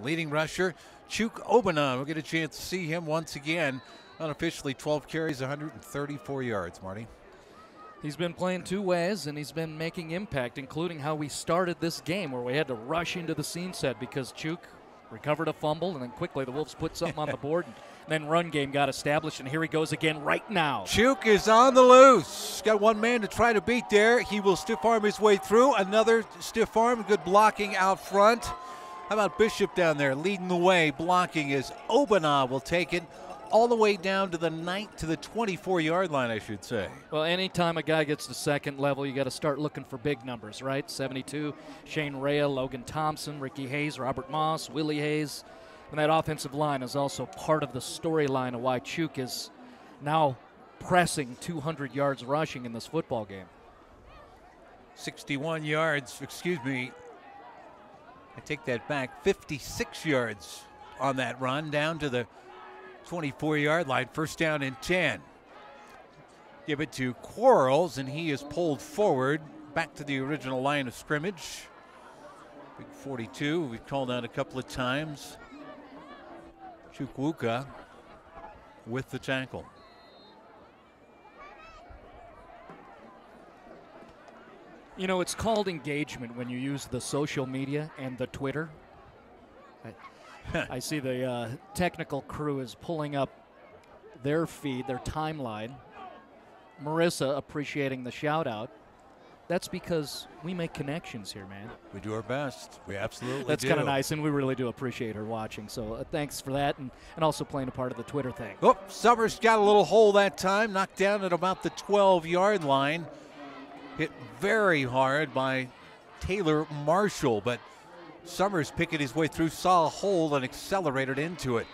Leading rusher, Chuk Obanon. We'll get a chance to see him once again. Unofficially 12 carries, 134 yards, Marty. He's been playing two ways, and he's been making impact, including how we started this game where we had to rush into the scene set because Chuk recovered a fumble, and then quickly the Wolves put something on the board, and then run game got established, and here he goes again right now. Chuk is on the loose. Got one man to try to beat there. He will stiff arm his way through. Another stiff arm, good blocking out front. How about Bishop down there leading the way, blocking as Obanon will take it all the way down to the 24-yard line, I should say. Well, anytime a guy gets to second level, you got to start looking for big numbers, right? 72, Shane Rea, Logan Thompson, Ricky Hayes, Robert Moss, Willie Hayes. And that offensive line is also part of the storyline of why Chuk is now pressing 200 yards rushing in this football game. 61 yards, excuse me. I take that back. 56 yards on that run down to the 24-yard line. First down and 10. Give it to Quarles, and he is pulled forward back to the original line of scrimmage. Big 42, we've called out a couple of times. Chukwuka with the tackle. You know, it's called engagement when you use the social media and the Twitter. I see the technical crew is pulling up their feed, their timeline. Marissa appreciating the shout out. That's because we make connections here, man. We do our best. We absolutely That's do. That's kind of nice, and we really do appreciate her watching. So thanks for that, and also playing a part of the Twitter thing. Oh, Summers got a little hole that time, knocked down at about the 12-yard line. Hit very hard by Taylor Marshall, but Summers picking his way through, saw a hole and accelerated into it.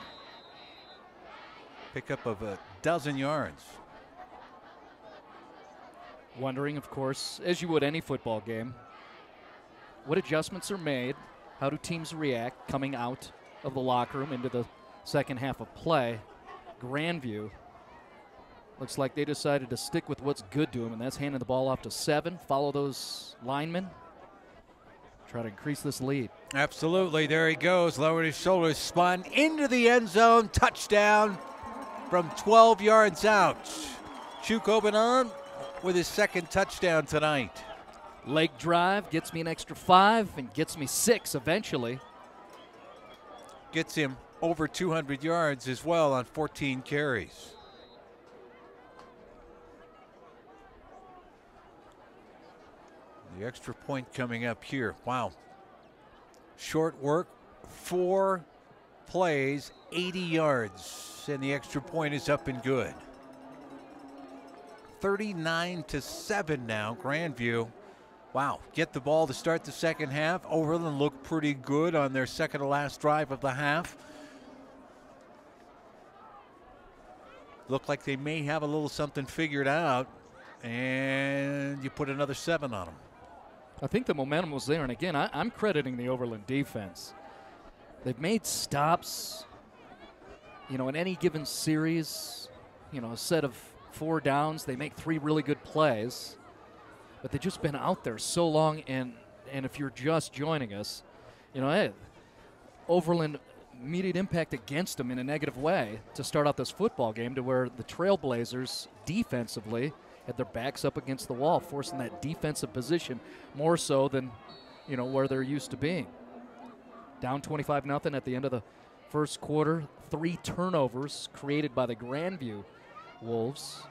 Pickup of a dozen yards. Wondering, of course, as you would any football game, what adjustments are made, how do teams react coming out of the locker room into the second half of play. Grandview looks like they decided to stick with what's good to them, and that's handing the ball off to 7, follow those linemen, try to increase this lead. Absolutely, there he goes, lowered his shoulders, spun into the end zone, touchdown from 12 yards out. Chuk Obanon with his second touchdown tonight. Leg drive gets me an extra 5 and gets me 6 eventually. Gets him over 200 yards as well on 14 carries. The extra point coming up here. Wow. Short work, 4 plays, 80 yards, and the extra point is up and good. 39-7 now, Grandview. Wow, get the ball to start the second half. Overland looked pretty good on their second to last drive of the half. Looked like they may have a little something figured out, and you put another 7 on them. I think the momentum was there, and again, I'm crediting the Overland defense. They've made stops, you know, in any given series, you know, a set of 4 downs. They make 3 really good plays, but they've just been out there so long, and if you're just joining us, you know, hey, Overland immediate impact against them in a negative way to start out this football game, to where the Trailblazers defensively had their backs up against the wall, forcing that defensive position more so than, you know, where they're used to being. Down 25-0 at the end of the first quarter. 3 turnovers created by the Grandview Wolves.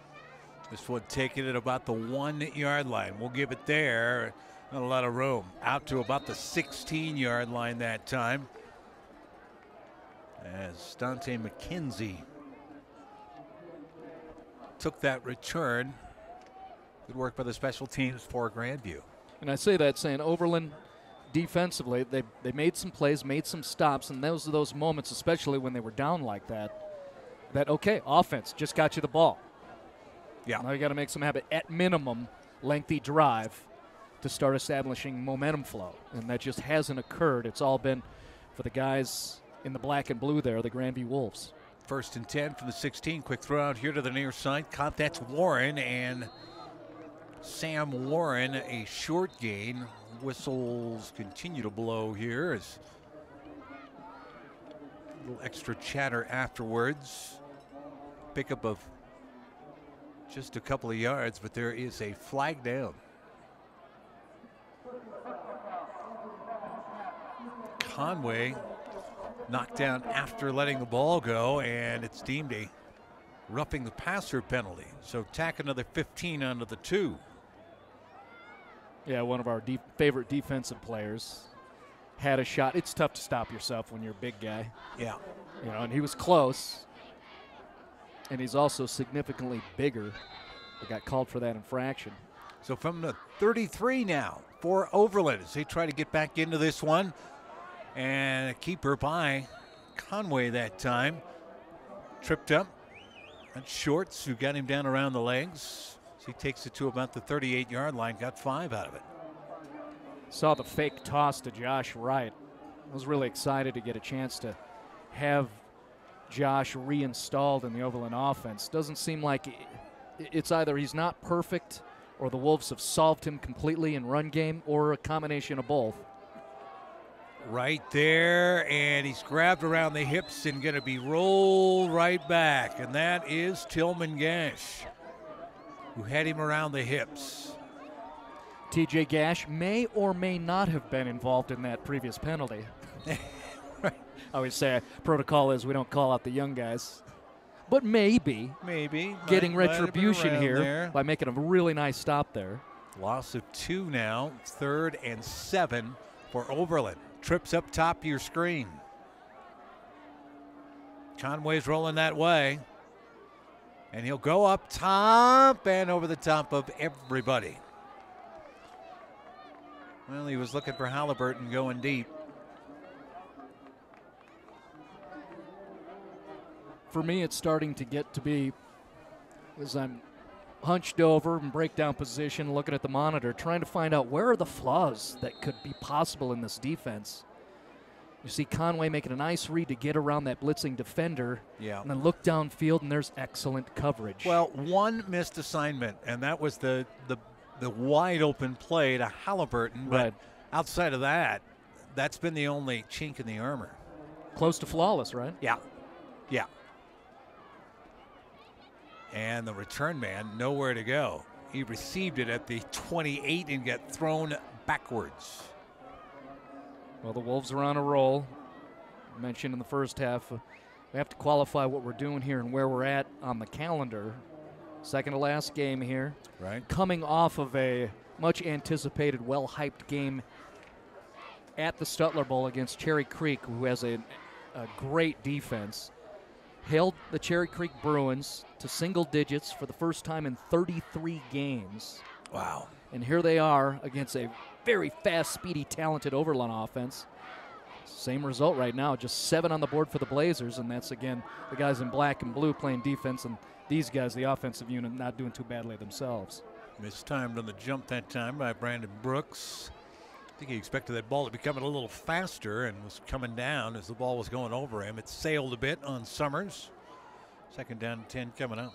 This one taken at about the 1-yard line. We'll give it there. Not a lot of room. Out to about the 16-yard line that time, as Dante McKenzie took that return. Good work by the special teams for Grandview. And I say that saying Overland defensively, they made some plays, made some stops, and those are those moments, especially when they were down like that okay, offense just got you the ball. Yeah. Now you got to make some habit, at minimum, lengthy drive to start establishing momentum flow, and that just hasn't occurred. It's all been for the guys in the black and blue there, the Grandview Wolves. First and 10 from the 16. Quick throw out here to the near side. Caught, that's Warren, and Sam Warren, a short gain. Whistles continue to blow here as A little extra chatter afterwards. Pickup of just a couple of yards, but there is a flag down. Conway knocked down after letting the ball go, and it's deemed a roughing the passer penalty. So tack another 15 onto the 2. Yeah, one of our favorite defensive players had a shot. It's tough to stop yourself when you're a big guy. Yeah. You know, and he was close. And he's also significantly bigger. They got called for that infraction. So from the 33 now for Overland as they try to get back into this one. And a keeper by Conway that time. Tripped up. That's Shorts who got him down around the legs. So he takes it to about the 38-yard line, got 5 out of it. Saw the fake toss to Josh Wright. I was really excited to get a chance to have Josh reinstalled in the Overland offense. Doesn't seem like it's either he's not perfect or the Wolves have solved him completely in run game or a combination of both. Right there, and he's grabbed around the hips and going to be rolled right back. And that is Tillman Gash, who had him around the hips. TJ Gash may or may not have been involved in that previous penalty. Right. I always say protocol is we don't call out the young guys. But maybe getting retribution here by making a really nice stop there. Loss of 2 now, 3rd and 7 for Overland. Trips up top of your screen. Conway's rolling that way. And he'll go up top and over the top of everybody. Well, he was looking for Halliburton going deep. For me, it's starting to get to be, as I'm hunched over in breakdown position, looking at the monitor, trying to find out where are the flaws that could be possible in this defense. You see Conway making a nice read to get around that blitzing defender, and then look downfield, and there's excellent coverage. Well, one missed assignment, and that was the wide open play to Halliburton. Right. But outside of that, that's been the only chink in the armor. Close to flawless, right? Yeah. And the return man, nowhere to go. He received it at the 28 and got thrown backwards. Well, the Wolves are on a roll. I mentioned in the first half, we have to qualify what we're doing here and where we're at on the calendar. Second to last game here. Right. Coming off of a much anticipated, well-hyped game at the Stutler Bowl against Cherry Creek, who has a great defense. Held the Cherry Creek Bruins to single digits for the first time in 33 games. Wow. And here they are against a very fast, speedy, talented Overland offense. Same result right now, just 7 on the board for the Blazers, and that's, again, the guys in black and blue playing defense, and these guys, the offensive unit, not doing too badly themselves. Mistimed on the jump that time by Brandon Brooks. I think he expected that ball to be coming a little faster and was coming down as the ball was going over him. It sailed a bit on Summers. 2nd down and 10 coming up.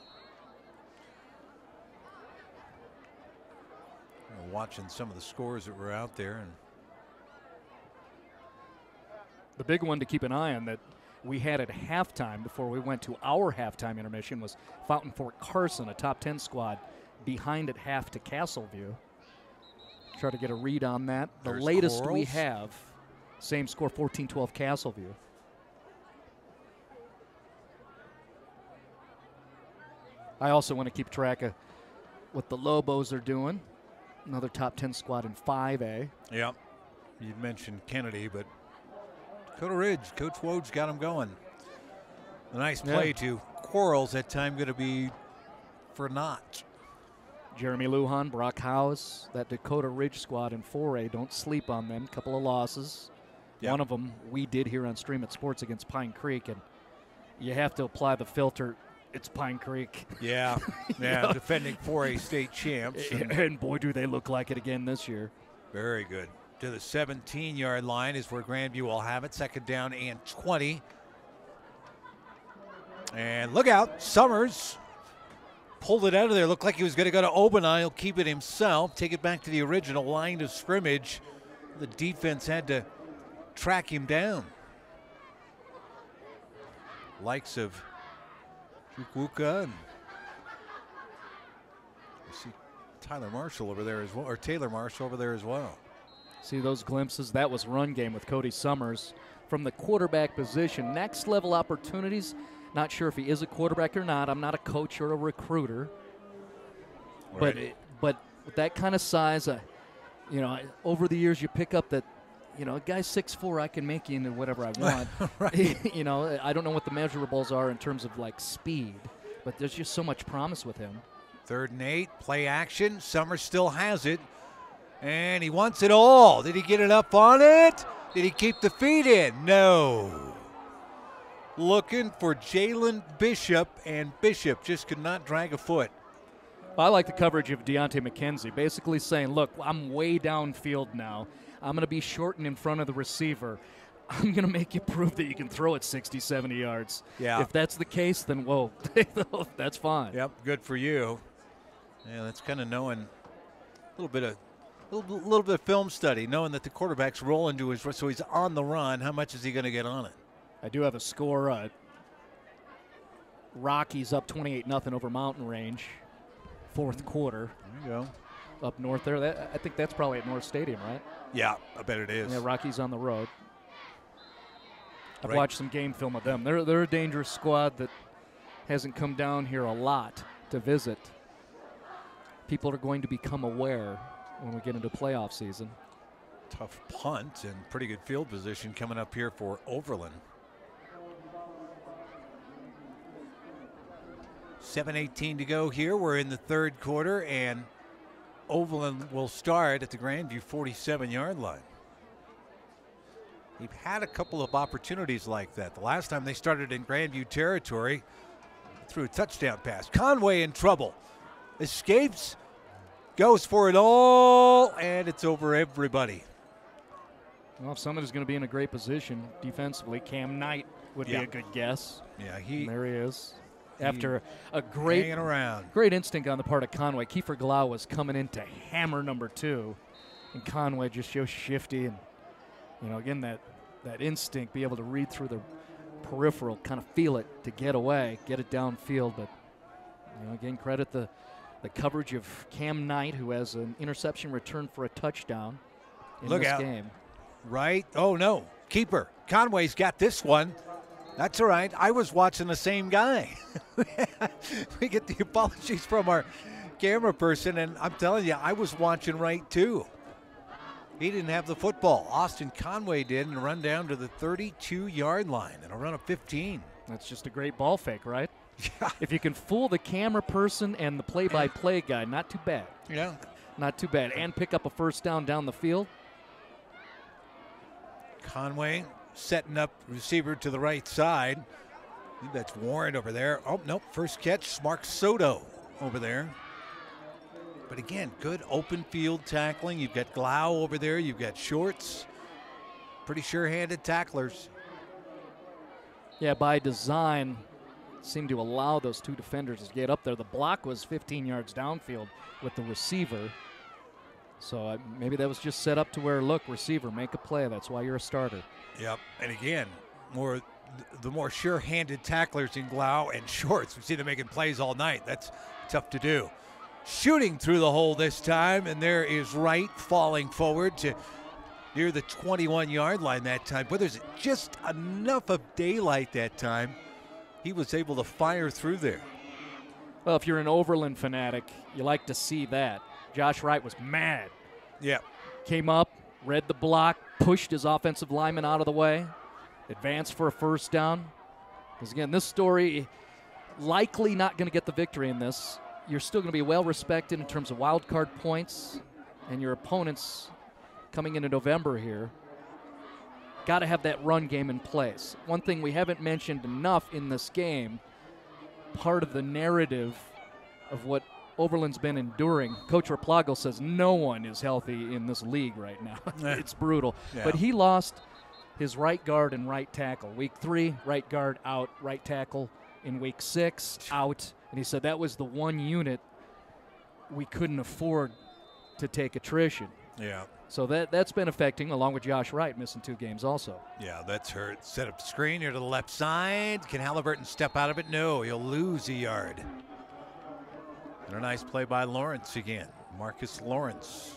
We're watching some of the scores that were out there. And the big one to keep an eye on that we had at halftime before we went to our halftime intermission was Fountain Fort Carson, a top 10 squad, behind at half to Castleview. Try to get a read on that. The latest Corals. we have, same score, 14-12 Castleview. I also want to keep track of what the Lobos are doing. Another top 10 squad in 5A. Yep. You mentioned Kennedy, but Dakota Ridge, Coach Woj got him going. A nice play to Quarles, that time going to be for naught. Jeremy Lujan, Brock House, that Dakota Ridge squad in 4A. Don't sleep on them. Couple of losses. Yep. One of them we did here on Stream It Sports against Pine Creek, and you have to apply the filter. It's Pine Creek. Yeah, yeah, defending 4A state champs. And boy, do they look like it again this year. Very good. To the 17-yard line is where Grandview will have it. 2nd down and 20. And look out, Summers pulled it out of there. Looked like he was going to go to Obanai. He'll keep it himself. Take it back to the original line of scrimmage. The defense had to track him down. likes of Fukuoka, and I see Tyler Marshall over there as well, or Taylor Marshall over there as well. See those glimpses? That was run game with Cody Summers from the quarterback position. Next level opportunities. Not sure if he is a quarterback or not. I'm not a coach or a recruiter. Right. But with that kind of size, over the years you pick up that, a guy's 6'4", I can make you into whatever I want. Right. I don't know what the measurables are in terms of like speed, but there's just so much promise with him. 3rd and 8, play action. Summers still has it, and he wants it all. Did he get it up on it? Did he keep the feet in? No. Looking for Jalen Bishop, and Bishop just could not drag a foot. I like the coverage of Deontay McKenzie, basically saying, look, I'm way downfield now. I'm going to be shortened in front of the receiver. I'm going to make you prove that you can throw it 60, 70 yards. Yeah. If that's the case, then, whoa, that's fine. Yep, good for you. Yeah, that's kind of knowing a little bit of film study, knowing that the quarterback's rolling to his, so he's on the run. How much is he going to get on it? I do have a score. Rockies up 28-0 over Mountain Range, 4th quarter. There you go. Up north there. I think that's probably at North Stadium, right? Yeah, I bet it is. Yeah, Rockies on the road. I've Right. watched some game film of them. They're a dangerous squad that hasn't come down here a lot to visit. People are going to become aware when we get into playoff season. Tough punt and pretty good field position coming up here for Overland. 7:18 to go here. We're in the 3rd quarter, and Overland will start at the Grandview 47-yard line. They've had a couple of opportunities like that. The last time they started in Grandview territory, threw a touchdown pass. Conway in trouble. Escapes, goes for it all, and it's over everybody. Well, if somebody's going to be in a great position defensively, Cam Knight would be a good guess. Yeah, and there he is. After a great instinct on the part of Conway, Kiefer Glau was coming in to hammer number 2, and Conway just so shifty and, again, that instinct, be able to read through the peripheral, kind of feel it to get away, get it downfield. But, again, credit the coverage of Cam Knight, who has an interception return for a touchdown in this game. Right? Oh, no. Keeper. Conway's got this one. That's all right. I was watching the same guy. We get the apologies from our camera person, and I'm telling you, I was watching right too. He didn't have the football. Austin Conway did, and run down to the 32-yard line and a run of 15. That's just a great ball fake, right? Yeah. If you can fool the camera person and the play-by-play guy, not too bad. Yeah. Not too bad. And pick up a first down the field. Conway setting up receiver to the right side. I think that's Warren over there. Oh, nope. First catch, Mark Soto over there. But again, good open field tackling. You've got Glau over there. You've got Shorts. Pretty sure-handed tacklers. Yeah, by design, seemed to allow those 2 defenders to get up there. The block was 15 yards downfield with the receiver. So maybe that was just set up to where, look, receiver, make a play. That's why you're a starter. Yep. And again, the more sure-handed tacklers in Glau and Shorts. We see them making plays all night. That's tough to do. Shooting through the hole this time, and there is Wright falling forward to near the 21-yard line that time. But there's just enough of daylight that time. He was able to fire through there. Well, if you're an Overland fanatic, you like to see that. Josh Wright was mad. Yeah. Came up, read the block, pushed his offensive lineman out of the way, advanced for a first down. Because, again, this story, likely not going to get the victory in this. You're still going to be well respected in terms of wild card points, and your opponents coming into November here got to have that run game in place. One thing we haven't mentioned enough in this game, part of the narrative of what Overland's been enduring, Coach Raplago says no one is healthy in this league right now. It's brutal. Yeah. But he lost his right guard and right tackle. Week 3, right guard out, right tackle in week 6, out. And he said that was the one unit we couldn't afford to take attrition. Yeah. So that's been affecting, along with Josh Wright missing 2 games also. Yeah, that's hurt. Set up the screen here to the left side. Can Halliburton step out of it? No, he'll lose a yard. And a nice play by Lawrence again. Marcus Lawrence.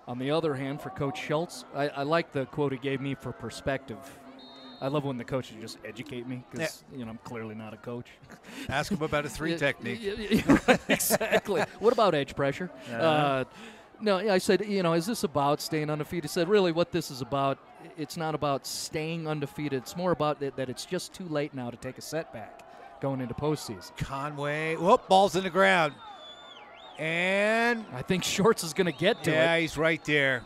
On the other hand, for Coach Schultz, I like the quote he gave me for perspective. I love when the coaches just educate me because, I'm clearly not a coach. Ask him about a 3 technique. Exactly. What about edge pressure? No, I said, is this about staying undefeated? He said, really, what this is about, it's not about staying undefeated. It's more about that it's just too late now to take a setback going into postseason. Conway, whoop, ball's in the ground. And I think Shorts is going to get to it. Yeah, he's right there.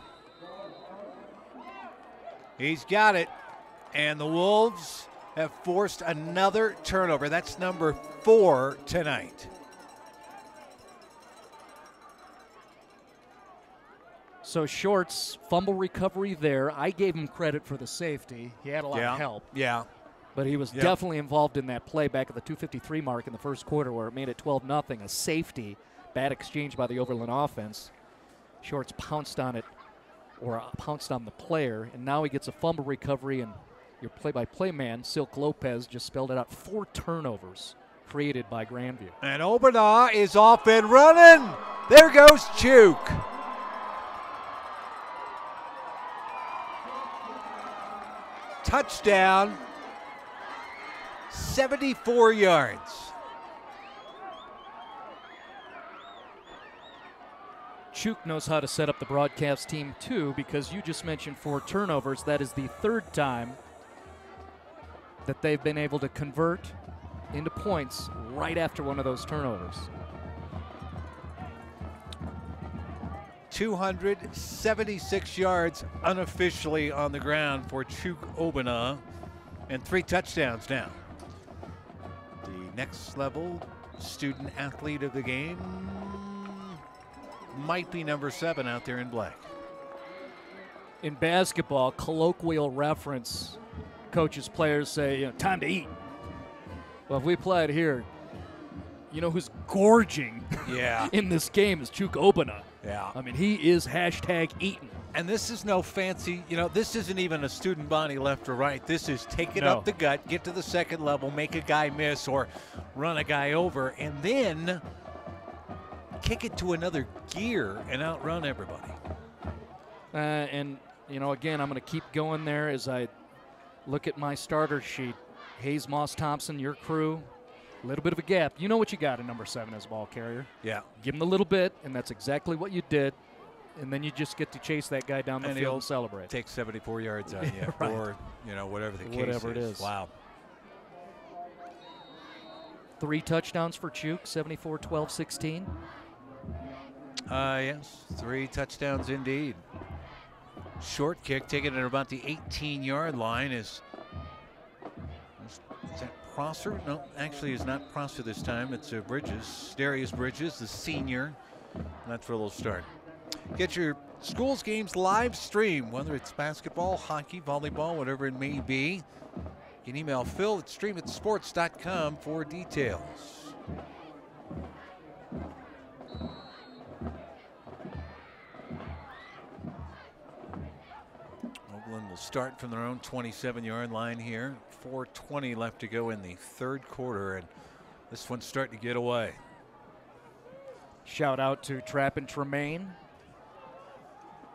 He's got it. And the Wolves have forced another turnover. That's number 4 tonight. So Shorts, fumble recovery there. I gave him credit for the safety. He had a lot of help. Yeah. But he was definitely involved in that play back at the 2:53 mark in the first quarter where it made it 12-0, a safety. Bad exchange by the Overland offense. Shorts pounced on it, or pounced on the player, and now he gets a fumble recovery, and your play-by-play man, Silk Lopez, just spelled it out. 4 turnovers created by Grandview. And Overland is off and running. There goes Chuk. Touchdown. 74 yards. Chuk knows how to set up the broadcast team, too, because you just mentioned 4 turnovers. That is the 3rd time that they've been able to convert into points right after one of those turnovers. 276 yards unofficially on the ground for Chuk Obana, and 3 touchdowns now. The next level student athlete of the game might be number 7 out there in black. In basketball, colloquial reference, coaches, players say, time to eat. Well, if we apply it here, who's gorging in this game is Chuk Obana. Yeah. I mean, he is #eating. And this is no fancy, this isn't even a student body left or right. This is take it up the gut, get to the second level, make a guy miss or run a guy over, and then kick it to another gear and outrun everybody. And, again, I'm going to keep going there as I look at my starter sheet. Hayes, Moss, Thompson, your crew, a little bit of a gap. You know what you got in number 7 as a ball carrier. Yeah. Give him a little bit, and that's exactly what you did. And then you just get to chase that guy down the field and celebrate. Take 74 yards out of you, right. Or, whatever the case Whatever it is. Wow. 3 touchdowns for Chuk, 74, 12, 16. Yes, 3 touchdowns indeed. Short kick taken at about the 18-yard line is that Prosser? No, actually it's not Prosser this time. It's Bridges, Darius Bridges, the senior. That's where they'll start. Get your school's games live stream, whether it's basketball, hockey, volleyball, whatever it may be. You can email Phil at streamitsports.com for details. Overland will start from their own 27-yard line here. 4:20 left to go in the 3rd quarter, and this one's starting to get away. Shout out to Trappin' Tremaine.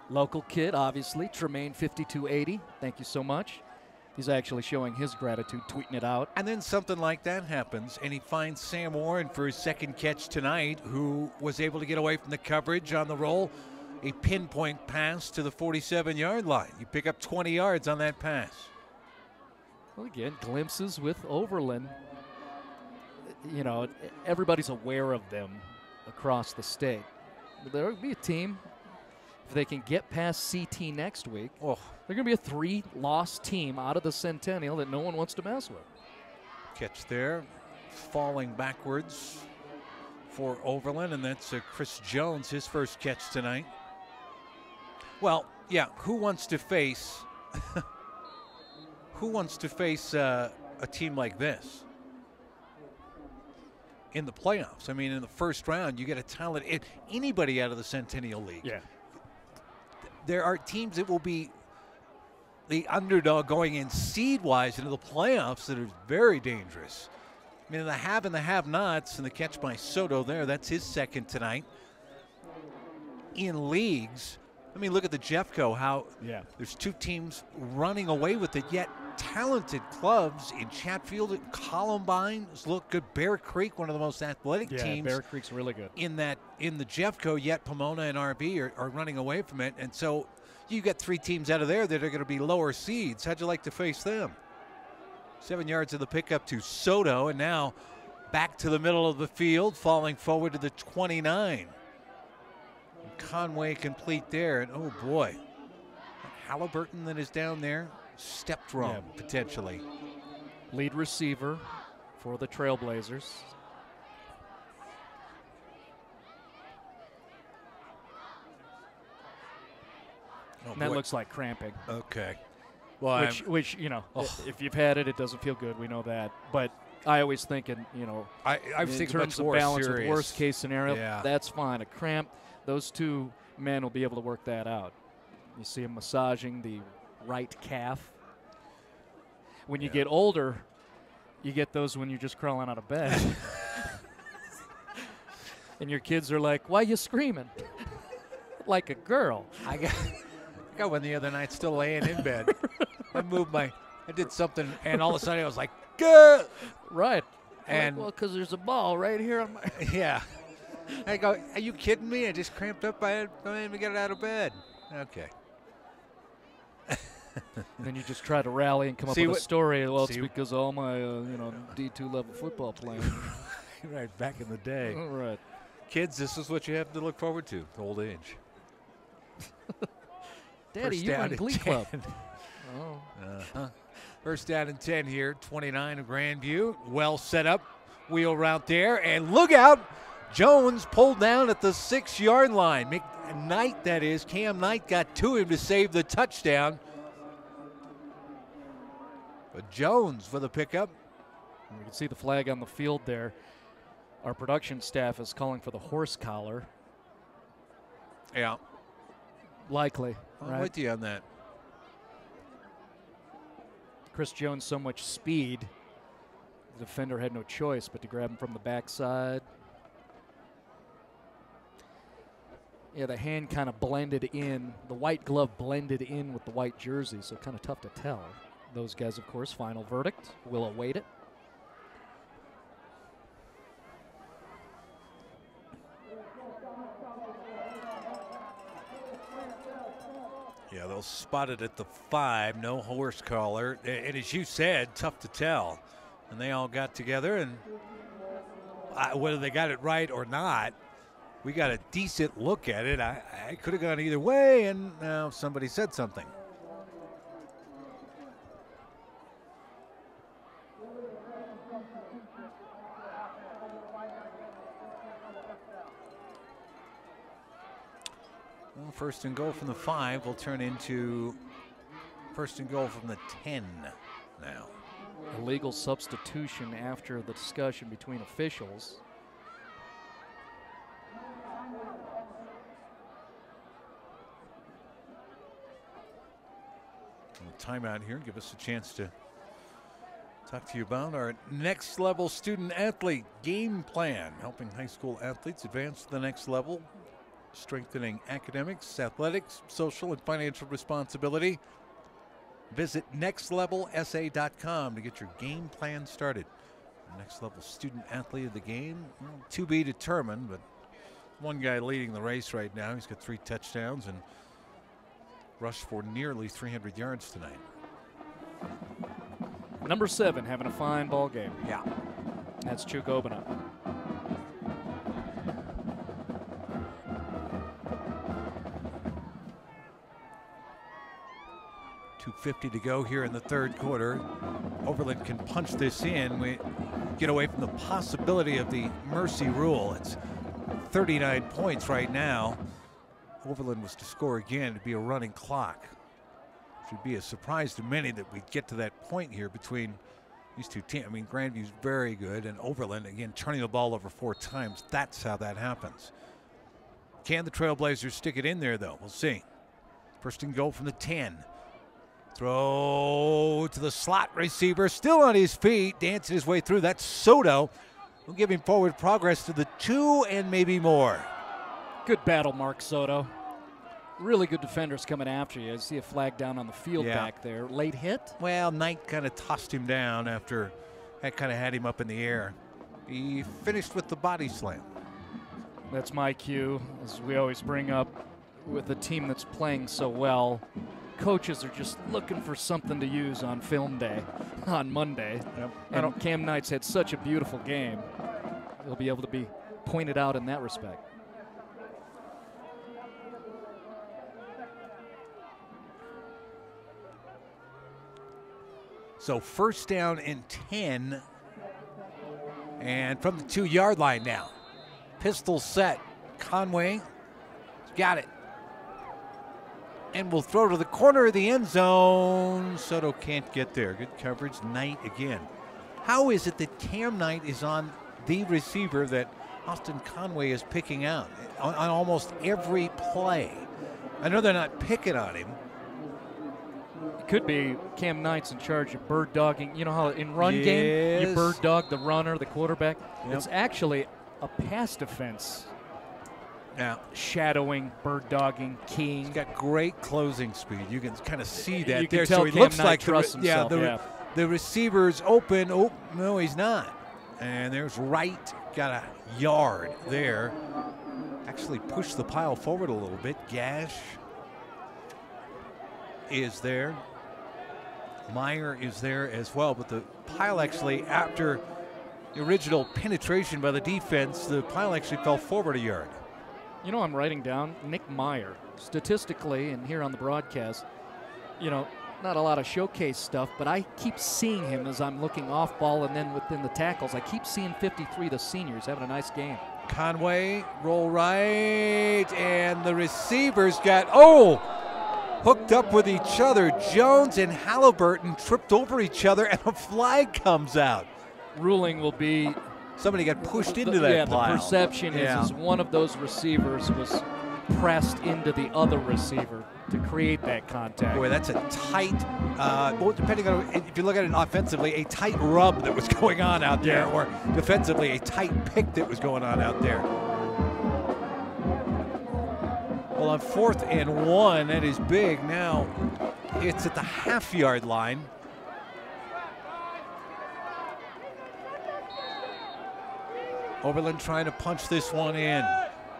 Local kid, obviously. Tremaine 5280. Thank you so much. He's actually showing his gratitude, tweeting it out. And then something like that happens, and he finds Sam Warren for his 2nd catch tonight, who was able to get away from the coverage on the roll. A pinpoint pass to the 47-yard line. You pick up 20 yards on that pass. Well, again, glimpses with Overland. Everybody's aware of them across the state. But there will be a team, if they can get past CT next week, they're going to be a 3-loss team out of the Centennial that no one wants to mess with. Catch there, falling backwards for Overland, and that's Chris Jones, his first catch tonight. Well, yeah, who wants to face a team like this? in the playoffs. I mean, in the first round, you get a talent. Anybody out of the Centennial League. Yeah. There are teams that will be the underdog going in seed-wise into the playoffs that are very dangerous. I mean, the have and the have-nots, and the catch by Soto there, that's his second tonight. In leagues, I mean, look at the Jeffco, how there's two teams running away with it, yet talented clubs in Chatfield and Columbine look good. Bear Creek, one of the most athletic teams. Bear Creek's really good. In the Jeffco, yet Pomona and RB are running away from it. And so you get three teams out of there that are going to be lower seeds. How'd you like to face them? 7 yards of the pickup to Soto, and now back to the middle of the field, falling forward to the 29. Conway complete there, and oh boy, Halliburton that is down there stepped wrong potentially. Lead receiver for the Trailblazers. Oh, and that looks like cramping. Okay. Well, which you know, if you've had it, it doesn't feel good. We know that, but I always think in I've in think terms much of balance serious. with worst case scenario, Yeah. that's fine. A cramp, those two men will be able to work that out. You see him massaging the right calf. When you get older, you get those when you're just crawling out of bed. And your kids are like, "Why you screaming?" Like a girl. I got one the other night, still laying in bed. I did something, and all of a sudden I was like, "Gah!" Right. And well, because there's a ball right here on my. Yeah. I go, "Are you kidding me? I just cramped up. I don't even get it out of bed." Okay. Then you just try to rally and come up with a story. Well, it's because all my, D2 level football playing. Right, back in the day. All right. Kids, this is what you have to look forward to, old age. Daddy, you're in Glee Club. Oh. First down and 10 here, 29 of Grandview. Well set up, wheel route there, and look out. Jones pulled down at the 6-yard line. Knight, that is. Cam Knight got to him to save the touchdown. But Jones for the pickup. You can see the flag on the field there. Our production staff is calling for the horse collar. Yeah. Likely. I'm with you on that. Chris Jones, so much speed. The defender had no choice but to grab him from the backside. Yeah, the hand kind of blended in. The white glove blended in with the white jersey, so kind of tough to tell. Those guys, of course, final verdict. We'll await it. Yeah, they'll spot it at the 5. No horse collar. And as you said, tough to tell. And they all got together, and whether they got it right or not, we got a decent look at it. I could have gone either way, and now somebody said something. Well, first and goal from the 5 will turn into first and goal from the 10 now. Illegal substitution after the discussion between officials. Timeout here. Give us a chance to talk to you about our next level student athlete game plan, helping high school athletes advance to the next level, strengthening academics, athletics, social, and financial responsibility. Visit nextlevelsa.com to get your game plan started. Next level student athlete of the game, to be determined, but one guy leading the race right now. He's got 3 touchdowns and rushed for nearly 300 yards tonight. Number 7 having a fine ball game. Yeah. That's Chuk Obana. .250 to go here in the third quarter. Overland can punch this in. We get away from the possibility of the mercy rule. It's 39 points right now. Overland was to score again, it'd be a running clock. It should be a surprise to many that we get to that point here between These two teams, I mean, Grandview's very good, and Overland, again, turning the ball over 4 times. That's how that happens. Can the Trailblazers stick it in there, though? We'll see. First and goal from the 10. Throw to the slot receiver, still on his feet, dancing his way through. That's Soto. We'll give him forward progress to the 2 and maybe more. Good battle, Mark Soto. Really good defenders coming after you. I see a flag down on the field back there. Late hit? Well, Knight kind of tossed him down after that kind of had him up in the air. He finished with the body slam. That's my cue, as we always bring up with a team that's playing so well. Coaches are just looking for something to use on film day on Monday. Yep. And Cam Knight's had such a beautiful game. He'll be able to be pointed out in that respect. So first down and 10. And from the 2-yard line now. Pistol set. Conway got it. And will throw to the corner of the end zone. Soto can't get there. Good coverage. Knight again. How is it that Cam Knight is on the receiver that Austin Conway is picking out on almost every play? I know they're not picking on him. It could be Cam Knight's in charge of bird dogging. You know how in run game you bird dog the runner, the quarterback? Yep. It's actually a pass defense. Now, shadowing, bird dogging, keying. He's got great closing speed. You can kind of see that you there. Can tell so he Cam looks Knight like the receiver's open. Oh, no, he's not. And there's Wright, got a yard there. Actually pushed the pile forward a little bit. Gash is there. Meyer is there as well. But the pile actually, after the original penetration by the defense, the pile actually fell forward a yard. You know, I'm writing down Nick Meyer. Statistically, and here on the broadcast, you know, not a lot of showcase stuff, but I keep seeing him as I'm looking off ball and then within the tackles. I keep seeing 53, the seniors, having a nice game. Conway, roll right, and the receivers got, hooked up with each other. Jones and Halliburton tripped over each other, and a flag comes out. Ruling will be somebody got pushed into that pile. The perception is one of those receivers was pressed into the other receiver to create that contact. Boy, that's a tight, depending on if you look at it offensively, a tight rub that was going on out there, or defensively, a tight pick that was going on out there. Well, on 4th and 1, that is big. Now it's at the half-yard line. Overland trying to punch this one in.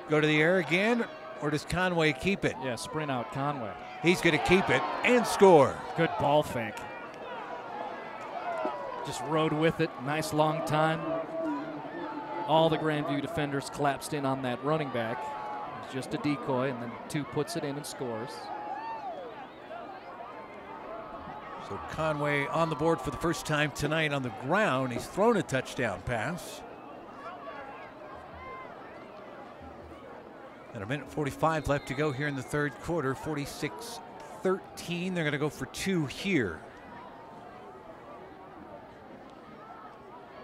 Go to the air again, or does Conway keep it? Yeah, sprint out Conway. He's going to keep it and score. Good ball fake. Just rode with it. Nice long time. All the Grandview defenders collapsed in on that running back. It was just a decoy, and then 2 puts it in and scores. So Conway on the board for the first time tonight on the ground. He's thrown a touchdown pass. And 1:45 left to go here in the 3rd quarter. 46-13. They're going to go for 2 here.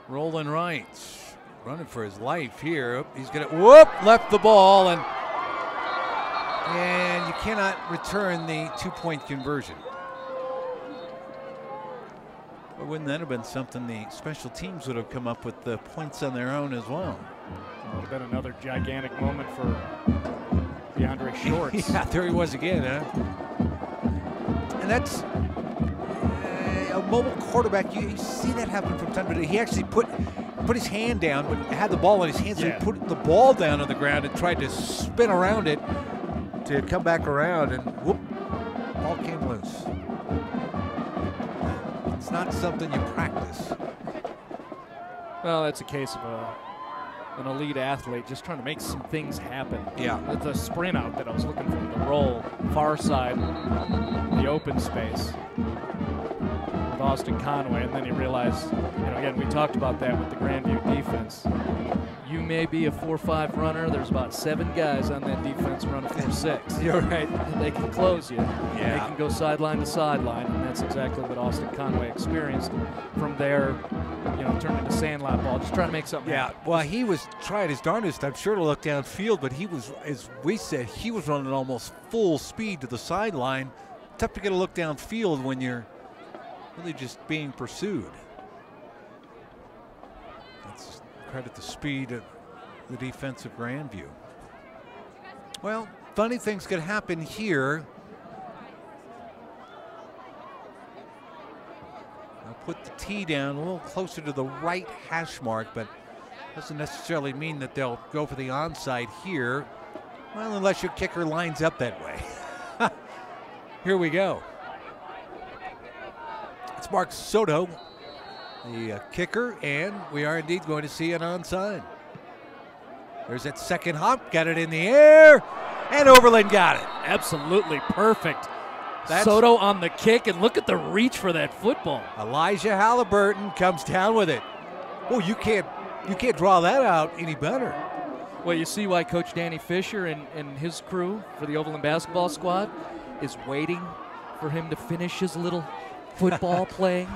Rolling right. Running for his life here. He's going to, left the ball. And you cannot return the 2-point conversion. But wouldn't that have been something the special teams would have come up with the points on their own as well? It would have been another gigantic moment for DeAndre Shorts. Yeah, there he was again, huh? And that's a mobile quarterback. You see that happen from time to time. He actually put his hand down, but had the ball in his hands. So he put the ball down on the ground and tried to spin around it to come back around, and whoop, ball came loose. It's not something you practice. Well, that's a case of an elite athlete just trying to make some things happen. Yeah. The sprint out that I was looking for, the roll, far side, the open space with Austin Conway, and then he realized, again, we talked about that with the Grandview defense. you may be a 4.5 runner. There's about 7 guys on that defense running 4.6. You're right. And they can close you. Yeah. They can go sideline to sideline, and that's exactly what Austin Conway experienced. From there, turned into sandlot ball, just trying to make something happen. Well, he was trying his darndest, I'm sure, to look downfield, but he was, as we said, he was running almost full speed to the sideline. Tough to get a look downfield when you're really just being pursued. Let's credit the speed of the defense of Grandview. Well, funny things could happen here. I'll put the tee down a little closer to the right hash mark, but doesn't necessarily mean that they'll go for the onside here. Well, unless your kicker lines up that way. Here we go. It's Mark Soto, the kicker, and we are indeed going to see an onside. There's that second hop, got it in the air, and Overland got it. Absolutely perfect. Soto on the kick, and look at the reach for that football. Elijah Halliburton comes down with it. Oh, you can't draw that out any better. Well, you see why Coach Danny Fisher and his crew for the Overland basketball squad is waiting for him to finish his little football playing.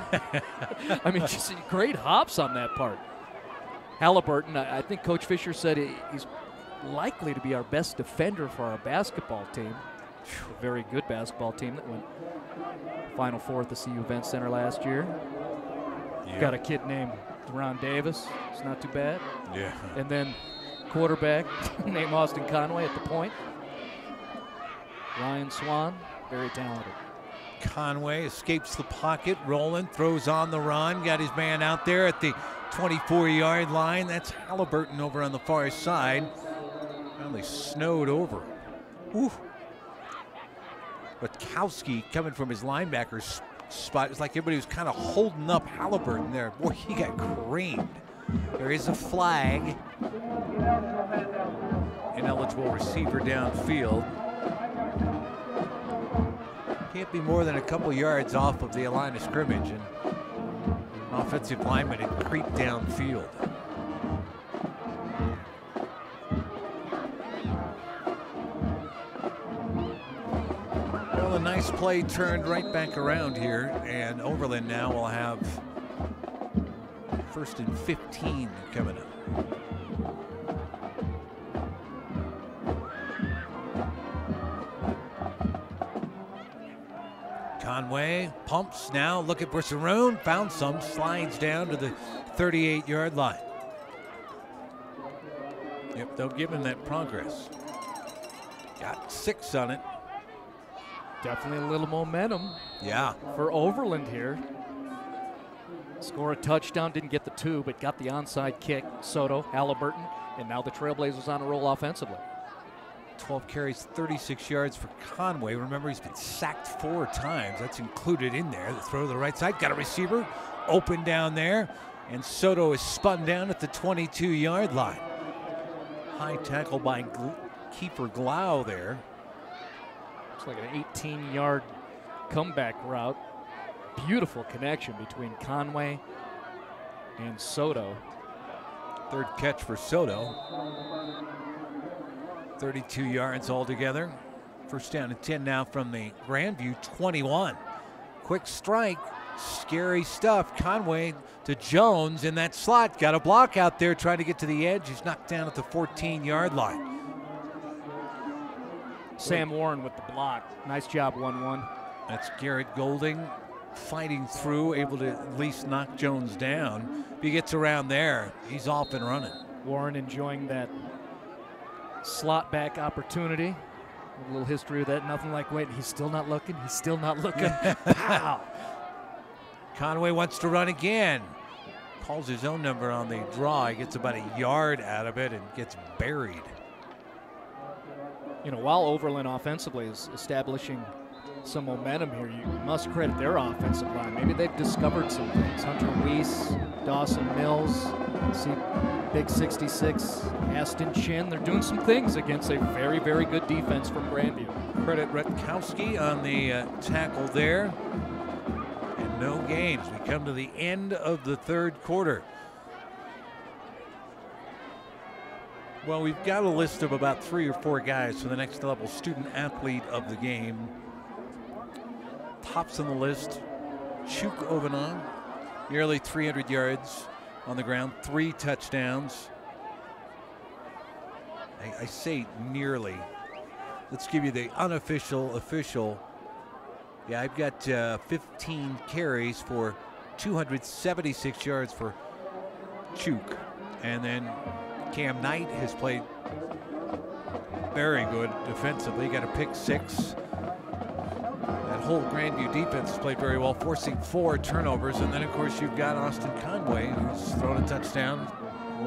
I mean, just great hops on that part. Halliburton, I think Coach Fisher said he's likely to be our best defender for our basketball team. A very good basketball team that went Final Four at the CU Event Center last year. Yeah. Got a kid named Ron Davis. It's not too bad. Yeah. And then quarterback named Austin Conway at the point. Ryan Swan, very talented. Conway escapes the pocket, rolling, throws on the run, got his man out there at the 24-yard line. That's Halliburton over on the far side. Finally snowed over. Ooh. But Kowski coming from his linebacker's spot, it's like everybody was kind of holding up Halliburton there. Boy, he got creamed. There is a flag. Ineligible receiver downfield. Can't be more than a couple yards off of the line of scrimmage, and an offensive lineman had creeped downfield. Well, a nice play turned right back around here, and Overland now will have 1st and 15 coming up. Conway pumps now, looking for Saroon, found some, slides down to the 38-yard line. Yep, they'll give him that progress. Got 6 on it. Definitely a little momentum. Yeah. For Overland here. Score a touchdown, didn't get the 2, but got the onside kick. Soto, Halliburton, and now the Trailblazers on a roll offensively. 12 carries, 36 yards for Conway. Remember, he's been sacked 4 times. That's included in there. The throw to the right side, got a receiver open down there, and Soto is spun down at the 22-yard line. High tackle by Keeper Glau there. It's like an 18-yard comeback route. Beautiful connection between Conway and Soto. 3rd catch for Soto. 32 yards altogether. 1st down and 10 now from the Grandview 21. Quick strike, scary stuff. Conway to Jones in that slot. Got a block out there trying to get to the edge. He's knocked down at the 14-yard line. Sam Warren with the block. Nice job, 1-1. That's Garrett Golding fighting through, able to at least knock Jones down. If he gets around there, he's off and running. Warren enjoying that slot back opportunity. A little history of that. Nothing like waiting. He's still not looking. He's still not looking. Pow! Conway wants to run again. Calls his own number on the draw. He gets about a yard out of it and gets buried. You know, while Overland offensively is establishing some momentum here, you must credit their offensive line. Maybe they've discovered some things. Hunter Weiss, Dawson Mills, see Big 66, Aston Chin. They're doing some things against a very, very good defense from Grandview. Credit Rutkowski on the tackle there. And no games. We come to the end of the 3rd quarter. Well, we've got a list of about 3 or 4 guys for the next level student athlete of the game. Tops on the list, Overland, nearly 300 yards on the ground, 3 touchdowns. I say nearly. Let's give you the unofficial, official. Yeah, I've got 15 carries for 276 yards for Chuk. And then Cam Knight has played very good defensively. Got a pick 6. That whole Grandview defense has played very well, forcing 4 turnovers. And then, of course, you've got Austin Conway, who's thrown a touchdown,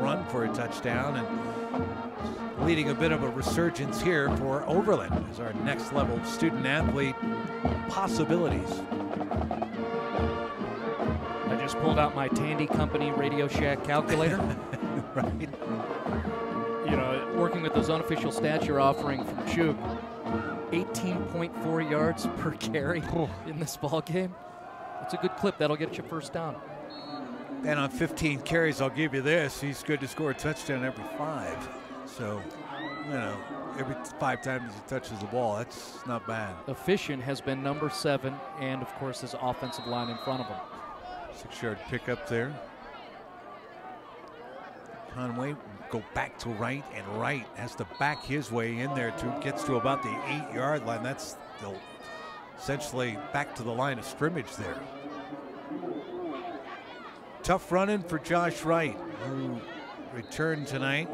run for a touchdown, and leading a bit of a resurgence here for Overland as our next level student athlete possibilities. I just pulled out my Tandy Company Radio Shack calculator. Right. You know, working with those unofficial stats you're offering from Chuk, 18.4 yards per carry in this ball game. It's a good clip. That'll get you first down. And on 15 carries, I'll give you this. He's good to score a touchdown every 5. So, you know, every 5 times he touches the ball, that's not bad. Efficient has been number 7, and of course his offensive line in front of him. 6-yard pickup there. Conway go back to right, and right has to back his way in there gets to about the 8-yard line. That's essentially back to the line of scrimmage there. Tough running for Josh Wright, who returned tonight.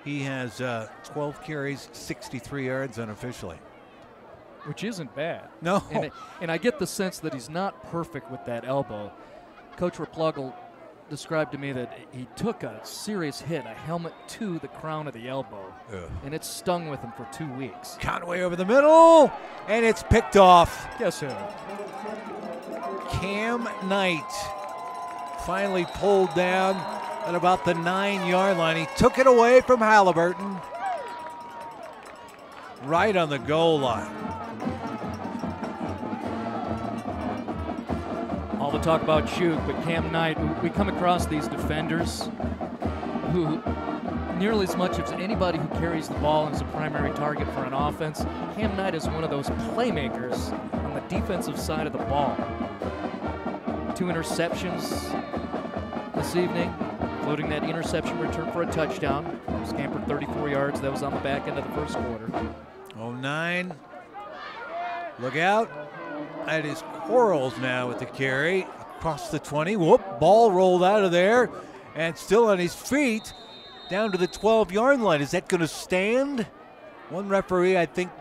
He has 12 carries, 63 yards unofficially. Which isn't bad. No. And I get the sense that he's not perfect with that elbow. Coach Replugle described to me that he took a serious hit, a helmet to the crown of the elbow, and it stung with him for 2 weeks. Conway over the middle, and it's picked off. Guess who? Cam Knight finally pulled down at about the 9-yard line. He took it away from Halliburton, right on the goal line. All the talk about Chuk, but Cam Knight, we come across these defenders who, nearly as much as anybody who carries the ball and is a primary target for an offense, Cam Knight is one of those playmakers on the defensive side of the ball. 2 interceptions this evening, including that interception return for a touchdown. Scampered 34 yards. That was on the back end of the first quarter. 09. Look out. That is Quarles now with the carry across the 20. Whoop, ball rolled out of there and still on his feet down to the 12-yard line. Is that going to stand? One referee, I think,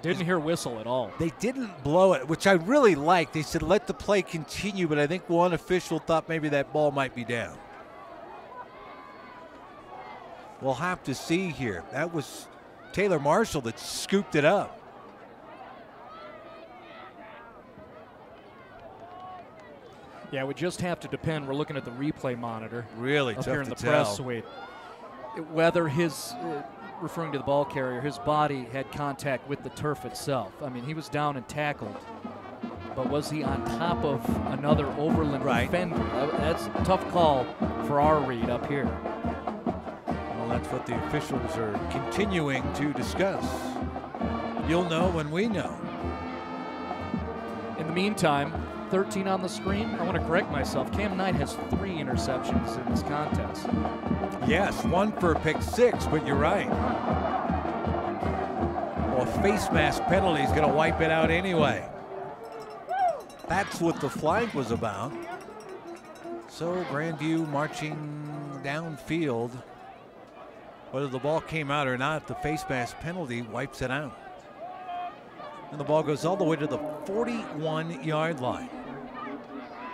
didn't hear whistle at all. They didn't blow it, which I really liked. They said let the play continue, but I think one official thought maybe that ball might be down. We'll have to see here. That was Taylor Marshall that scooped it up. Yeah, it would just have to depend. We're looking at the replay monitor. Really up tough here in to the tell. press suite. Whether his, referring to the ball carrier, his body had contact with the turf itself. I mean, he was down and tackled. But was he on top of another Overland defender? That's a tough call for our read up here. Well, that's what the officials are continuing to discuss. You'll know when we know. In the meantime, 13 on the screen. I want to correct myself. Cam Knight has 3 interceptions in this contest. Yes, 1 for a pick 6, but you're right. Well, a face mask penalty is going to wipe it out anyway. That's what the flag was about. So Grandview marching downfield. Whether the ball came out or not, the face mask penalty wipes it out. And the ball goes all the way to the 41-yard line.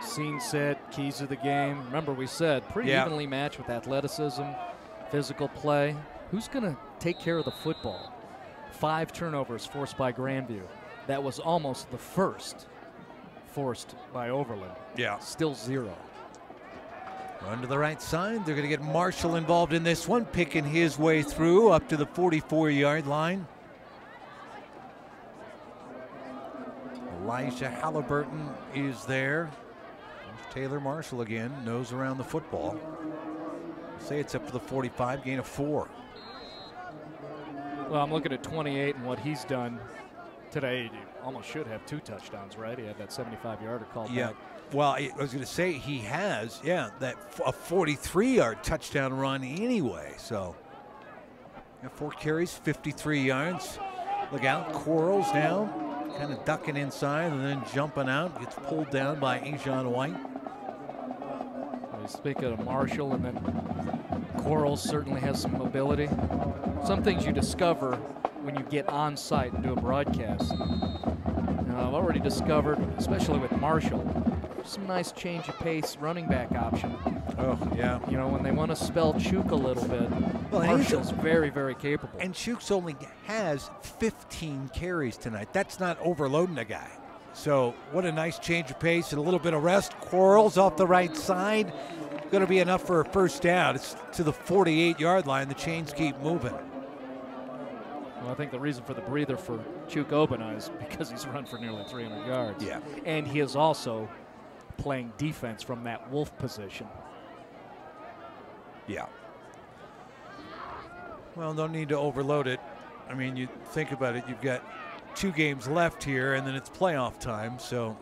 Scene set, keys of the game. Remember, we said pretty evenly matched with athleticism, physical play. Who's going to take care of the football? 5 turnovers forced by Grandview. That was almost the first forced by Overland. Yeah. Still 0. Run to the right side. They're going to get Marshall involved in this one, picking his way through up to the 44-yard line. Elijah Halliburton is there. There's Taylor Marshall again, nose around the football. Say it's up to the 45, gain of 4. Well, I'm looking at 28 and what he's done today. He almost should have 2 touchdowns, right? He had that 75-yarder called back. Well, I was going to say he has, that a 43-yard touchdown run anyway. So, 4 carries, 53 yards. Look out, Quarles now, kind of ducking inside and then jumping out. Gets pulled down by Ajon White. Speaking of Marshall, and then Quarles certainly has some mobility. Some things you discover when you get on site and do a broadcast. I've already discovered, especially with Marshall, some nice change of pace running back option. Oh, yeah. When they want to spell Chuk a little bit, well, Marshall's very, very capable. And Chuk's only has 15 carries tonight. That's not overloading a guy. So what a nice change of pace and a little bit of rest. Quarles off the right side. Going to be enough for a first down. It's to the 48-yard line. The chains keep moving. Well, I think the reason for the breather for Chuk Obana is because he's run for nearly 300 yards. Yeah. And he is also playing defense from that wolf position. Yeah. Well, no need to overload it. I mean, you think about it, you've got 2 games left here, and then it's playoff time, so.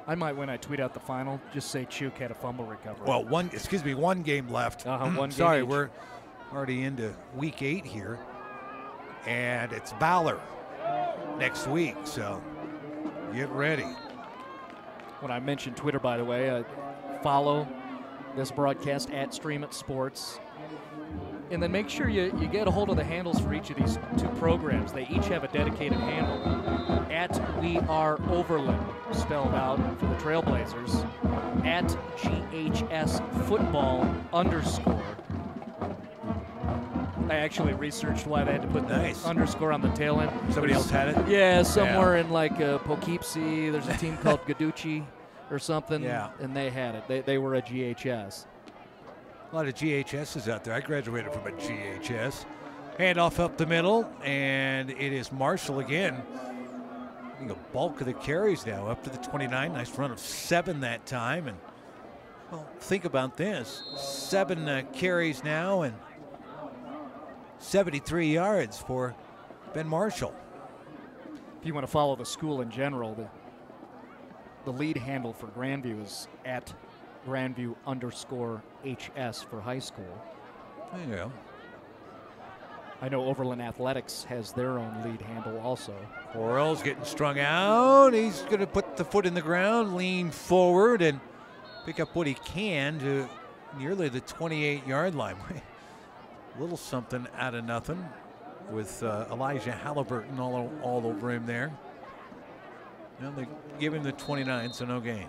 I might, when I tweet out the final, just say Chuk had a fumble recovery. Well, one game left. One Sorry, game we're already into week 8 here, and it's Valor next week, so get ready. When I mentioned Twitter, by the way, follow this broadcast at Stream It Sports. And then make sure you get a hold of the handles for each of these 2 programs. They each have a dedicated handle. At We Are Overland, spelled out for the Trailblazers. At GHS Football _. I actually researched why they had to put the underscore on the tail end. Somebody else had it? Yeah, somewhere in like Poughkeepsie, there's a team called GOTW or something, and they had it. They were a GHS. A lot of GHSs out there. I graduated from a GHS. Handoff up the middle, and it is Marshall again. I think a bulk of the carries now, up to the 29. Nice run of 7 that time. And, well, think about this. 7 carries now and 73 yards for Ben Marshall. If you want to follow the school in general, the lead handle for Grandview is at Grandview _HS for high school. There you go. I know Overland Athletics has their own lead handle also. Quarles getting strung out. He's going to put the foot in the ground, lean forward, and pick up what he can to nearly the 28-yard line. A little something out of nothing with Elijah Halliburton all over him there. Well, they give him the 29, so no gain.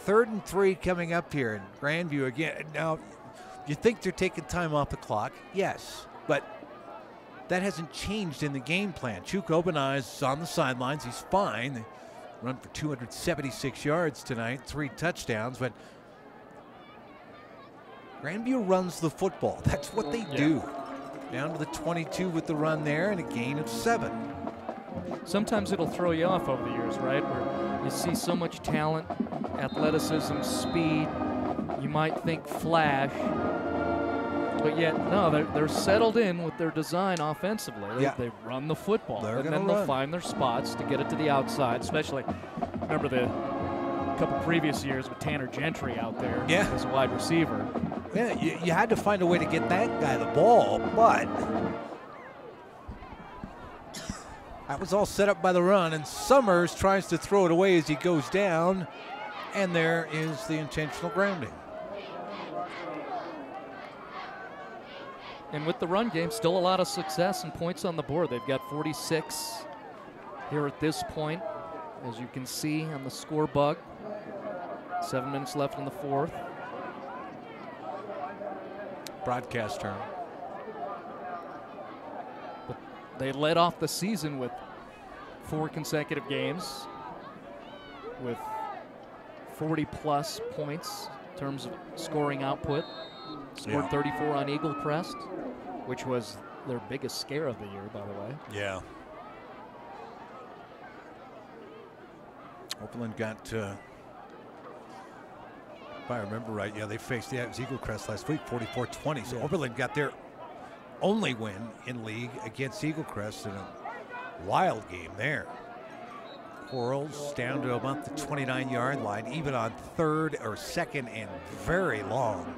3rd and 3 coming up here, and Grandview again. Now, you think they're taking time off the clock? Yes, but that hasn't changed in the game plan. Chuk Obana is on the sidelines. He's fine. They run for 276 yards tonight, 3 touchdowns, but Grandview runs the football. That's what they do. Down to the 22 with the run there, and a gain of 7. Sometimes it'll throw you off over the years, right? Where you see so much talent, athleticism, speed. You might think flash, but yet no, they're settled in with their design offensively. They run the football, and then they'll find their spots to get it to the outside. Especially, remember the couple previous years with Tanner Gentry out there as a wide receiver. Yeah, you had to find a way to get that guy the ball, but that was all set up by the run, and Summers tries to throw it away as he goes down, and there is the intentional grounding. And with the run game, still a lot of success and points on the board. They've got 46 here at this point, as you can see on the score bug. 7 minutes left in the 4th. Broadcast term. But they led off the season with 4 consecutive games with 40-plus points in terms of scoring output. Scored 34 on Eagle Crest, which was their biggest scare of the year, by the way. Yeah. Overland got, if I remember right, yeah, they faced the Eagle Crest last week, 44-20. So Overland got their only win in league against Eagle Crest in a wild game there. Corals down to about the 29-yard line, even on third or second and very long,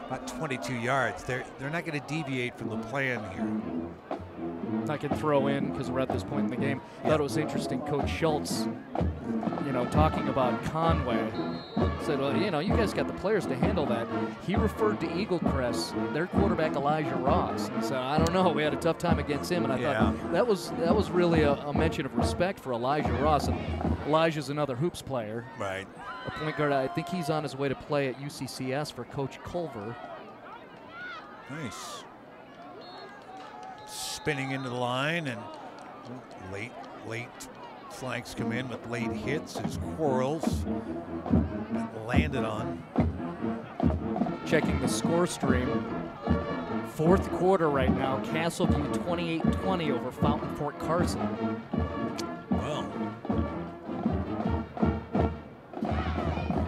about 22 yards. They're not going to deviate from the plan here. I can throw in, because we're at this point in the game, I thought it was interesting, Coach Schultz, talking about Conway, said, well, you guys got the players to handle that. He referred to Eagle Crest, their quarterback Elijah Ross. He said, I don't know, we had a tough time against him, and I thought that was really a mention of respect for Elijah Ross. And Elijah's another hoops player. Right. A point guard, I think he's on his way to play at UCCS for Coach Culver. Nice. Spinning into the line, and late flanks come in with late hits as Quarles landed on. Checking the score stream. Fourth quarter right now. Castleview 28-20 over Fountain Fort Carson. Well,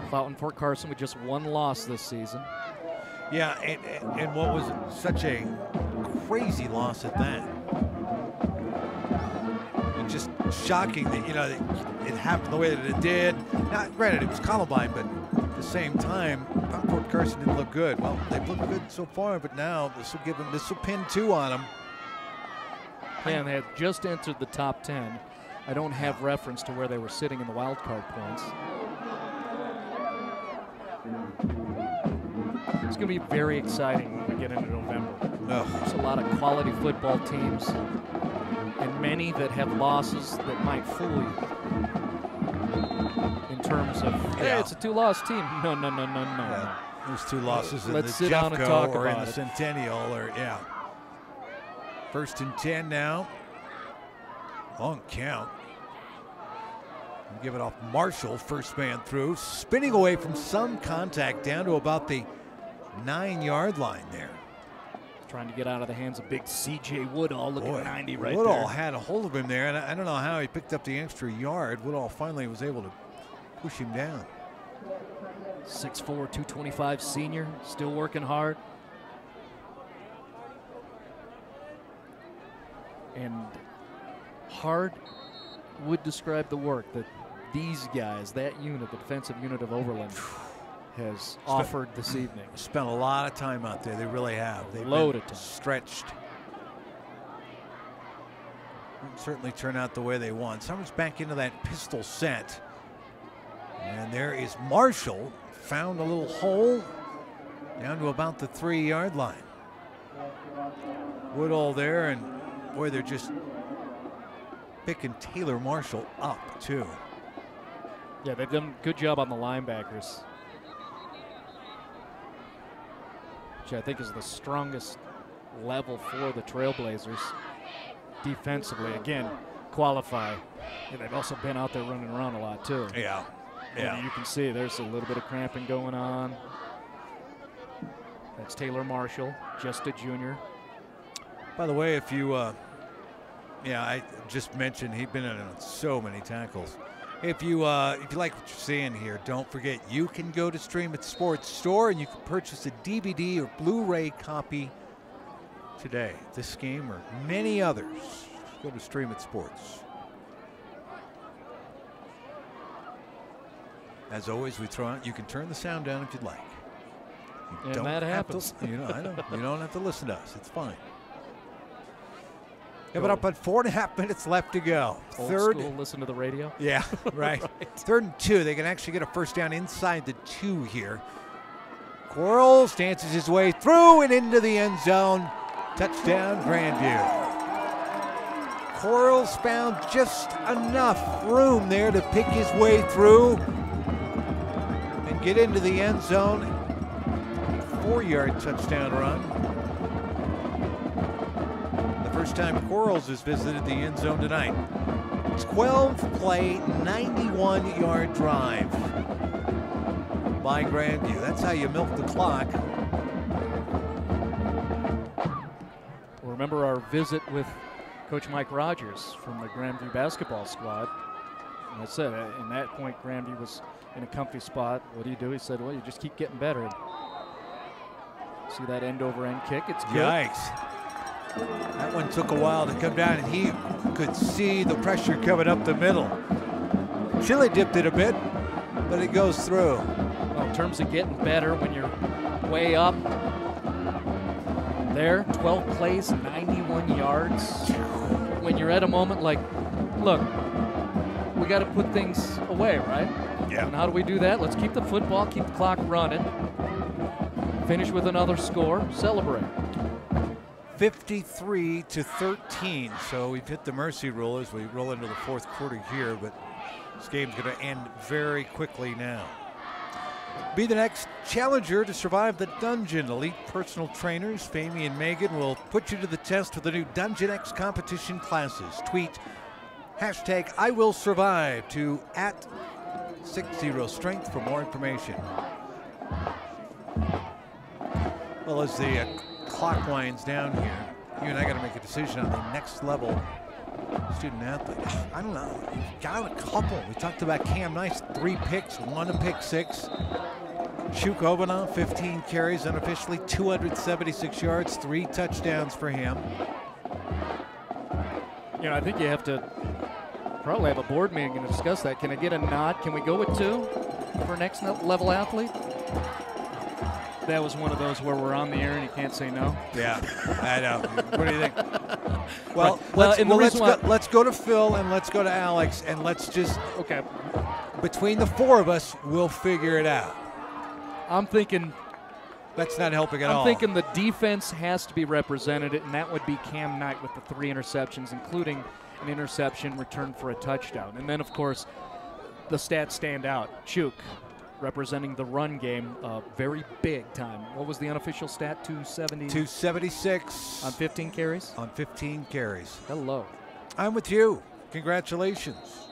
Fountain Fort Carson with just one loss this season. Yeah, and what was such a crazy loss at that. And just shocking that, it happened the way that it did. Now, granted, it was Columbine, but at the same time, Fort Carson didn't look good. Well, they've looked good so far, but now this will pin 2 on them. And they had just entered the top 10. I don't have reference to where they were sitting in the wild card points. It's going to be very exciting when we get into November. There's a lot of quality football teams, and many that have losses that might fool you. In terms of, hey, it's a 2-loss team. No. Yeah. There's 2 losses in the Jeffco or in the Centennial, or First and 10 now. Long count. Give it off Marshall, first man through, spinning away from some contact down to about the 9-yard line there. Trying to get out of the hands of big C.J. Woodall. Look at 90 right Woodall there. had a hold of him there, and I don't know how he picked up the extra yard. Woodall finally was able to push him down. 6'4", 225 senior, still working hard. And hard would describe the work that these guys, that unit, the defensive unit of Overland, has offered this evening. Spent a lot of time out there. They really have. They've loaded been stretched. Won't certainly turn out the way they want. Summers back into that pistol set. And there is Marshall. Found a little hole down to about the 3-yard line. Woodall there, and boy, they're just picking Taylor Marshall up too. Yeah, they've done a good job on the linebackers, which I think is the strongest level for the Trailblazers defensively. Again, qualify. And they've also been out there running around a lot too. Yeah. You can see there's a little bit of cramping going on. That's Taylor Marshall, just a junior. By the way, if you, I just mentioned he'd been on so many tackles. If you like what you're seeing here, don't forget you can go to Stream It Sports Store and you can purchase a DVD or Blu-ray copy today. This game or many others. Go to Stream It Sports. As always, we throw out. You can turn the sound down if you'd like. And that happens. I know. You don't have to listen to us. It's fine. Yeah, but up at 4.5 minutes left to go. Old Third. School, listen to the radio. Yeah, right. 3rd and 2. They can actually get a first down inside the 2 here. Quarles dances his way through and into the end zone. Touchdown, Grandview. Quarles found just enough room there to pick his way through and get into the end zone. 4-yard touchdown run. First time Quarles has visited the end zone tonight. 12-play, 91-yard drive by Grandview. That's how you milk the clock. Remember our visit with Coach Mike Rogers from the Grandview basketball squad. And I said, in that point, Grandview was in a comfy spot. What do? He said, well, you just keep getting better. See that end-over-end kick? It's good. Yikes. That one took a while to come down, and he could see the pressure coming up the middle. Chile dipped it a bit, but it goes through. Well, in terms of getting better, when you're way up, there, 12 plays, 91 yards. When you're at a moment like, look, we got to put things away, right? Yeah. And how do we do that? Let's keep the football, keep the clock running, finish with another score, celebrate. 53-13, so we've hit the mercy rule as we roll into the fourth quarter here, but this game's going to end very quickly now. Be the next challenger to survive the dungeon. Elite personal trainers, Famey and Megan, will put you to the test with the new Dungeon X competition classes. Tweet hashtag I will survive to @60strength for more information. Well, as the clock winds down here, you and I got to make a decision on the next level student athlete. I don't know. We've got a couple. We talked about Cam Nice, 3 picks, 1 a pick 6. Chukovina, 15 carries unofficially, 276 yards, 3 touchdowns for him. You know, I think you have to probably have a board meeting and discuss that. Can I get a nod? Can we go with 2 for next level athlete? That was one of those where we're on the air and you can't say no. Yeah, I know. What do you think? Well, right. let's go to Phil and let's go to Alex and let's just, okay. Between the 4 of us, we'll figure it out. I'm thinking that's not helping at all. I'm thinking the defense has to be represented, and that would be Cam Knight with the 3 interceptions, including an interception returned for a touchdown. And then, of course, the stats stand out. Chuk representing the run game, very big time. What was the unofficial stat? 276 on 15 carries. On 15 carries. Hello. I'm with you. Congratulations.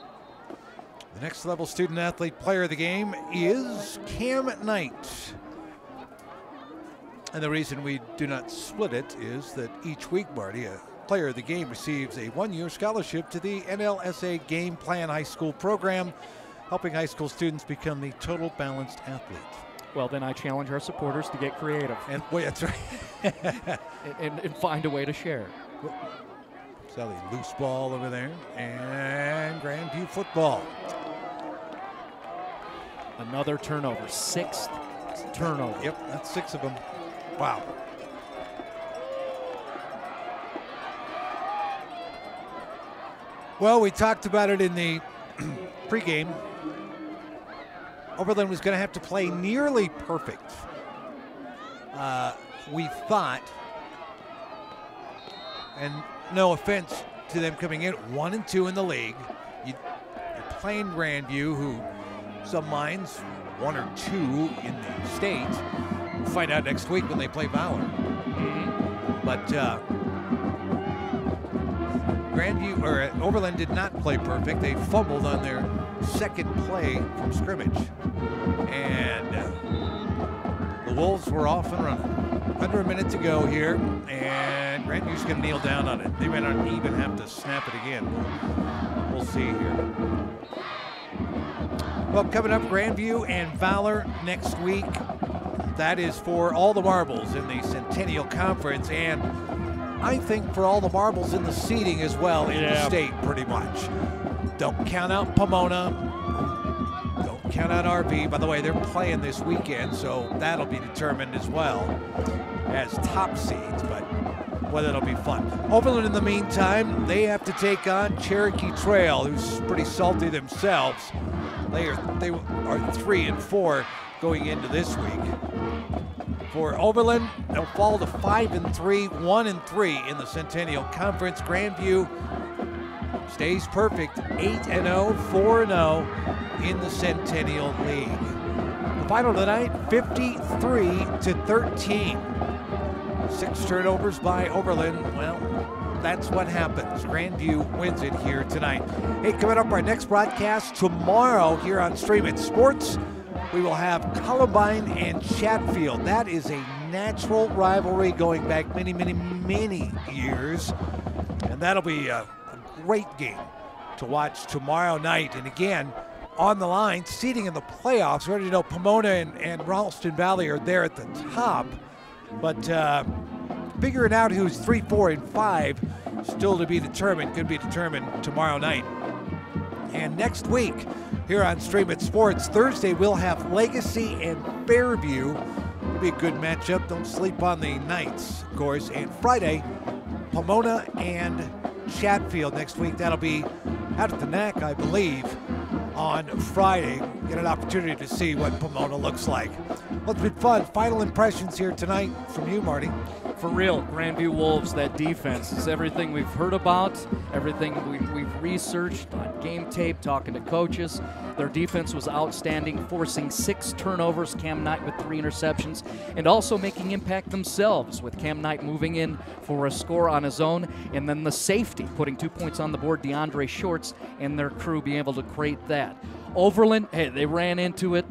The next level student athlete player of the game is Cam Knight. And the reason we do not split it is that each week, Marty, a player of the game receives a 1-year scholarship to the NLSA Game Plan High School program, helping high school students become the total balanced athlete. Well, then I challenge our supporters to get creative. And boy, that's right. and find a way to share. Sally, loose ball over there. And Grandview football. Another turnover. 6th turnover. Yep, that's 6 of them. Wow. Well, we talked about it in the pregame. Overland was going to have to play nearly perfect. We thought, and no offense to them coming in 1-2 in the league, you're playing Grandview, who some minds 1 or 2 in the state. We'll find out next week when they play Valor. But Grandview or Overland did not play perfect. They fumbled on their second play from scrimmage, and the Wolves were off and running. Under a minute to go here, and Grandview's going to kneel down on it. They may not even have to snap it again. We'll see here. Well, coming up, Grandview and Valor next week. That is for all the marbles in the Centennial Conference, and I think for all the marbles in the seeding as well in the state, pretty much. Don't count out Pomona. Don't count out RV. By the way, they're playing this weekend, so that'll be determined as well as top seeds, but well, that'll be fun. Overland, in the meantime, they have to take on Cherokee Trail, who's pretty salty themselves. They are 3-4 going into this week. For Overland, they'll fall to 5-3, 1-3 in the Centennial Conference. Grandview stays perfect, 8-0, 4-0 in the Centennial League. The final tonight, 53-13. 6 turnovers by Overland. Well, that's what happens. Grandview wins it here tonight. Hey, coming up, our next broadcast tomorrow here on Stream It Sports, we will have Columbine and Chatfield. That is a natural rivalry going back many, many, many years. And that'll be a great game. to watch tomorrow night. And again, on the line, seeding in the playoffs. We already know Pomona and Ralston Valley are there at the top, but figuring out who's 3, 4, and 5 still to be determined, could be determined tomorrow night. And next week here on Stream It Sports, Thursday we'll have Legacy and Fairview. It'll be a good matchup. Don't sleep on the Knights, of course. And Friday, Pomona and Chatfield next week. That'll be out at the NAC, I believe, on Friday. Get an opportunity to see what Pomona looks like. Well, it's been fun. Final impressions here tonight from you, Marty. For real, Grandview Wolves, that defense is everything we've heard about, everything we've researched on game tape, talking to coaches. Their defense was outstanding, forcing 6 turnovers, Cam Knight with 3 interceptions, and also making impact themselves with Cam Knight moving in for a score on his own, and then the safety, putting 2 points on the board, DeAndre Shorts and their crew being able to create that. Overland, hey, they ran into it.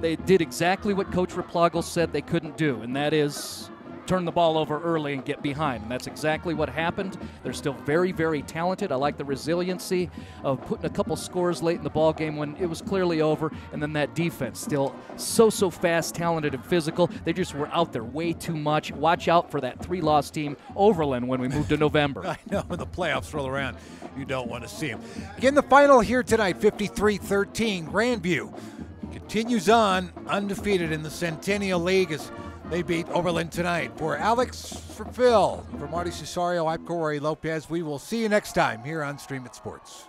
They did exactly what Coach Replogle said they couldn't do, and that is turn the ball over early and get behind. And that's exactly what happened. They're still very, very talented. I like the resiliency of putting a couple scores late in the ball game when it was clearly over. And then that defense, still so fast, talented, and physical. They just were out there way too much. Watch out for that 3-loss team, Overland, when we move to November. I know, when the playoffs roll around, you don't want to see them. Again, the final here tonight, 53-13. Grandview continues on undefeated in the Centennial League as they beat Overland tonight. For Alex, for Phil, for Marty Cesario, I'm Cory Lopez. We will see you next time here on Stream It Sports.